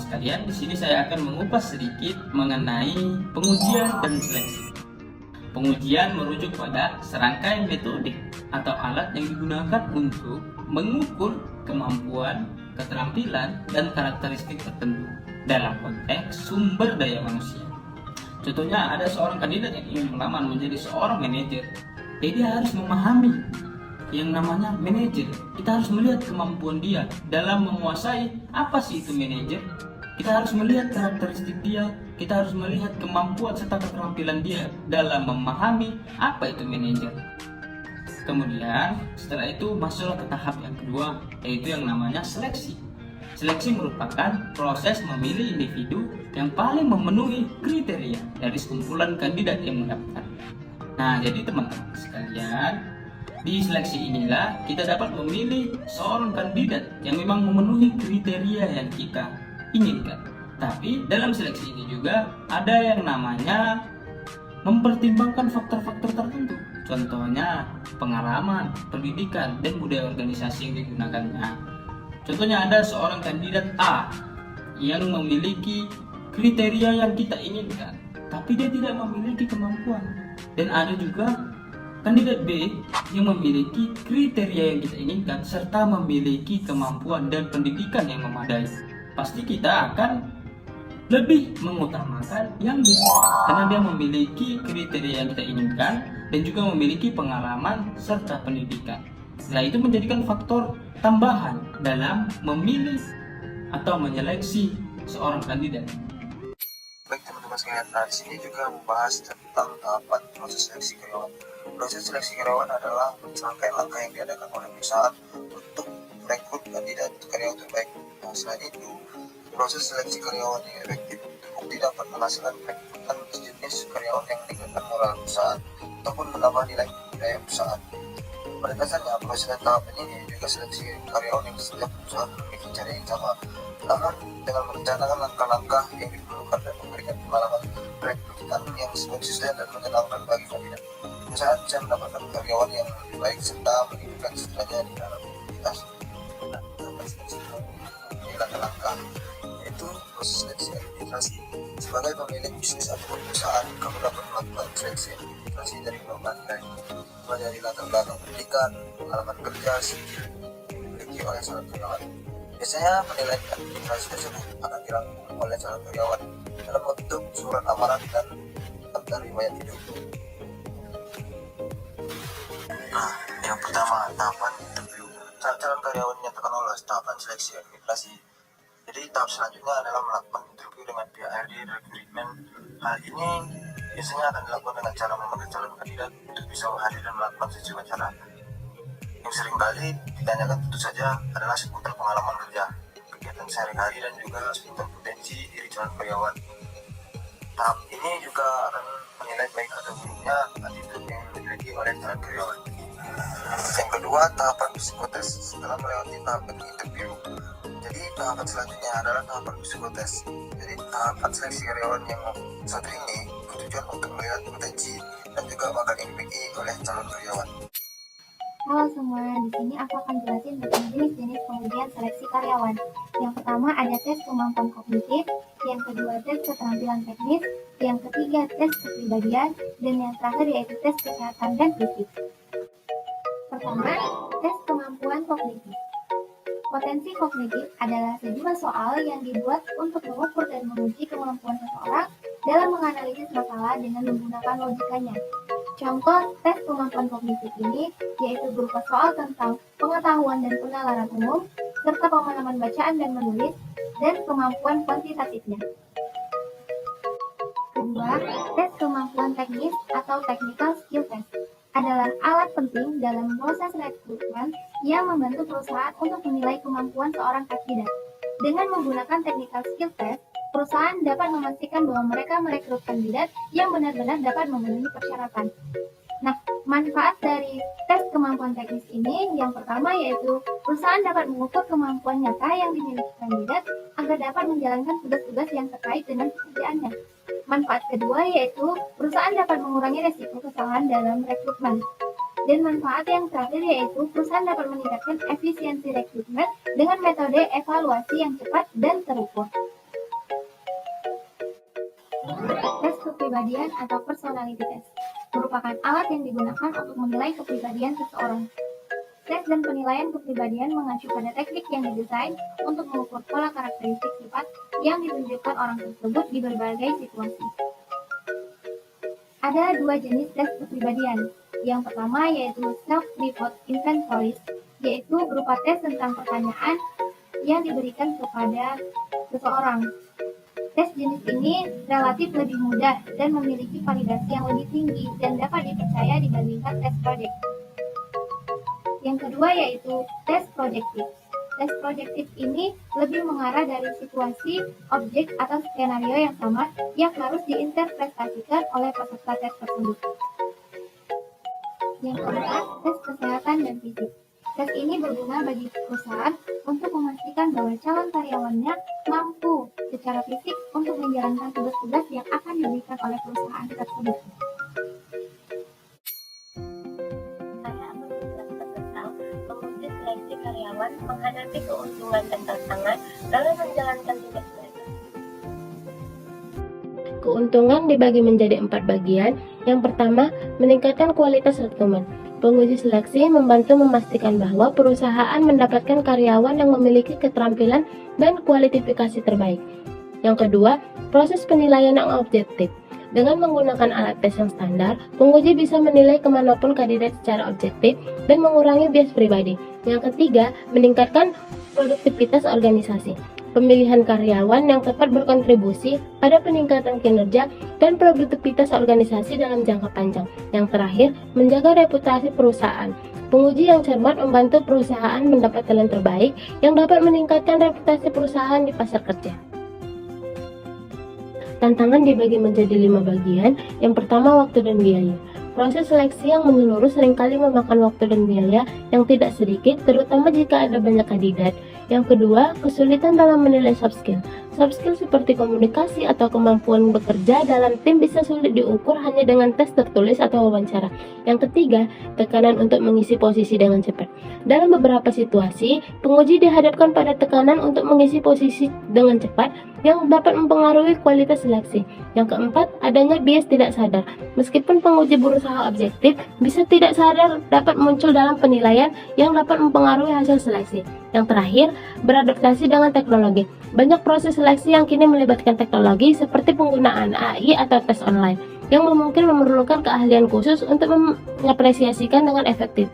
sekalian, di sini saya akan mengupas sedikit mengenai pengujian dan seleksi. Pengujian merujuk pada serangkaian metode atau alat yang digunakan untuk mengukur kemampuan, keterampilan, dan karakteristik tertentu dalam konteks sumber daya manusia. Contohnya, ada seorang kandidat yang ingin melamar menjadi seorang manajer. Dia harus memahami yang namanya manajer. Kita harus melihat kemampuan dia dalam menguasai apa sih itu manajer. Kita harus melihat karakteristik dia, kita harus melihat kemampuan serta keterampilan dia dalam memahami apa itu manajer. Kemudian setelah itu masuklah ke tahap yang kedua, yaitu yang namanya seleksi. Seleksi merupakan proses memilih individu yang paling memenuhi kriteria dari sekumpulan kandidat yang mendaftar. Nah, jadi teman-teman sekalian, di seleksi inilah kita dapat memilih seorang kandidat yang memang memenuhi kriteria yang kita inginkan. Tapi dalam seleksi ini juga ada yang namanya mempertimbangkan faktor-faktor tertentu. Contohnya pengalaman, pendidikan, dan budaya organisasi yang digunakannya. Contohnya ada seorang kandidat A yang memiliki kriteria yang kita inginkan, tapi dia tidak memiliki kemampuan. Dan ada juga kandidat B yang memiliki kriteria yang kita inginkan serta memiliki kemampuan dan pendidikan yang memadai. Pasti kita akan lebih mengutamakan yang B karena dia memiliki kriteria yang kita inginkan dan juga memiliki pengalaman serta pendidikan. Nah, itu menjadikan faktor tambahan dalam memilih atau menyeleksi seorang kandidat. Baik teman-teman sekalian, di sini juga membahas tentang tahapan proses seleksi karyawan. Proses seleksi karyawan adalah serangkaian langkah yang diadakan oleh perusahaan untuk merekrut kandidat karyawan terbaik. Nah, selain itu, proses seleksi karyawan yang efektif terbukti dapat menghasilkan perekrutan sejenis karyawan yang meningkatkan moral perusahaan ataupun menambah nilai budaya perusahaan. Pada dasarnya, proses dan tahap ini juga seleksi karyawan yang setiap perusahaan memiliki cara yang sama. Namun, dengan merencanakan langkah-langkah yang diperlukan dan memberikan pengalaman perekrutan yang konsisten dan menyenangkan bagi kandidat, perusahaan bisa mendapatkan karyawan yang lebih baik serta meningkatkan setelahnya di dalam aktivitas. Ini langkah-langkah, yaitu proses seleksi administrasi. Sebagai pemilik bisnis atau perusahaan, kamu dapat melakukan seleksi administrasi dari beberapa nilai, mulai dari latar belakang pendidikan, pengalaman kerja, skill yang dimiliki oleh seorang karyawan. Biasanya penilaian administrasi tersebut akan dirangkum oleh calon karyawan dalam bentuk surat amaran dan daftar riwayat hidup. Nah, yang pertama, tahapan interview. Saat calon karyawan menyatakan lolos tahapan seleksi administrasi, jadi tahap selanjutnya adalah melakukan interview dengan pihak HRD dan recruitment. Hal ini biasanya akan dilakukan dengan cara memanggil calon kandidat untuk bisa hadir dan melakukan sesi wawancara. Yang seringkali ditanyakan tentu saja adalah seputar pengalaman kerja, kegiatan sehari-hari, dan juga seputar potensi diri calon karyawan. Tahap ini juga akan menilai baik atau buruknya attitude yang dimiliki oleh calon karyawan. Yang kedua, tahapan psikotes. Setelah melewati tahapan interview, jadi tahapan selanjutnya adalah tahapan psikotes. Jadi tahapan seleksi karyawan yang satu ini bertujuan untuk melihat potensi dan juga bakat yang dimiliki oleh calon karyawan. Halo semua, di sini aku akan jelasin tentang jenis-jenis pengujian seleksi karyawan. Yang pertama ada tes kemampuan kognitif, yang kedua tes keterampilan teknis, yang ketiga tes kepribadian, dan yang terakhir yaitu tes kesehatan dan fisik. Pertama, tes kemampuan kognitif. Potensi kognitif adalah sejumlah soal yang dibuat untuk mengukur dan menguji kemampuan seseorang dalam menganalisis masalah dengan menggunakan logikanya. Contoh tes kemampuan kognitif ini yaitu berupa soal tentang pengetahuan dan penalaran umum, serta pemahaman bacaan dan menulis, dan kemampuan kuantitatifnya. Kedua, tes kemampuan teknis atau technical skill test adalah alat penting dalam proses rekrutmen yang membantu perusahaan untuk menilai kemampuan seorang kandidat. Dengan menggunakan technical skill test, perusahaan dapat memastikan bahwa mereka merekrut kandidat yang benar-benar dapat memenuhi persyaratan. Nah, manfaat dari tes kemampuan teknis ini yang pertama yaitu perusahaan dapat mengukur kemampuan nyata yang dimiliki kandidat agar dapat menjalankan tugas-tugas yang terkait dengan pekerjaannya. Manfaat kedua yaitu perusahaan dapat mengurangi resiko kesalahan dalam rekrutmen. Dan manfaat yang terakhir yaitu perusahaan dapat meningkatkan efisiensi rekrutmen dengan metode evaluasi yang cepat dan terukur. Tes kepribadian atau personality test merupakan alat yang digunakan untuk menilai kepribadian seseorang. Tes dan penilaian kepribadian mengacu pada teknik yang didesain untuk mengukur pola karakteristik sifat yang ditunjukkan orang tersebut di berbagai situasi. Ada dua jenis tes kepribadian. Yang pertama yaitu self-report inventories, yaitu berupa tes tentang pertanyaan yang diberikan kepada seseorang. Tes jenis ini relatif lebih mudah dan memiliki validasi yang lebih tinggi dan dapat dipercaya dibandingkan tes projektif. Yang kedua yaitu tes projektif. Tes projektif ini lebih mengarah dari situasi, objek, atau skenario yang sama yang harus diinterpretasikan oleh peserta tes tersebut. Yang keempat, tes kesehatan dan fisik. Tes ini berguna bagi perusahaan untuk memastikan bahwa calon karyawannya mampu secara fisik untuk menjalankan tugas-tugas yang akan diberikan oleh perusahaan tersebut. Saya menjelaskan tentang penguji seleksi karyawan menghadapi keuntungan dan tantangan dalam menjalankan tugas mereka. Keuntungan dibagi menjadi 4 bagian. Yang pertama, meningkatkan kualitas rekrutmen. Penguji seleksi membantu memastikan bahwa perusahaan mendapatkan karyawan yang memiliki keterampilan dan kualifikasi terbaik. Yang kedua, proses penilaian yang objektif. Dengan menggunakan alat tes yang standar, penguji bisa menilai kemanapun kandidat secara objektif dan mengurangi bias pribadi. Yang ketiga, meningkatkan produktivitas organisasi. Pemilihan karyawan yang tepat berkontribusi pada peningkatan kinerja dan produktivitas organisasi dalam jangka panjang. Yang terakhir, menjaga reputasi perusahaan. Penguji yang cermat membantu perusahaan mendapat talent terbaik yang dapat meningkatkan reputasi perusahaan di pasar kerja. Tantangan dibagi menjadi 5 bagian. Yang pertama, waktu dan biaya. Proses seleksi yang menyeluruh seringkali memakan waktu dan biaya yang tidak sedikit, terutama jika ada banyak kandidat. Yang kedua, kesulitan dalam menilai soft skill. Soft skill seperti komunikasi atau kemampuan bekerja dalam tim bisa sulit diukur hanya dengan tes tertulis atau wawancara. Yang ketiga, tekanan untuk mengisi posisi dengan cepat. Dalam beberapa situasi, penguji dihadapkan pada tekanan untuk mengisi posisi dengan cepat yang dapat mempengaruhi kualitas seleksi. Yang keempat, adanya bias tidak sadar. Meskipun penguji berusaha objektif, bisa tidak sadar dapat muncul dalam penilaian yang dapat mempengaruhi hasil seleksi. Yang terakhir, beradaptasi dengan teknologi. Banyak proses seleksi yang kini melibatkan teknologi seperti penggunaan AI atau tes online yang mungkin memerlukan keahlian khusus untuk mengapresiasikan dengan efektif.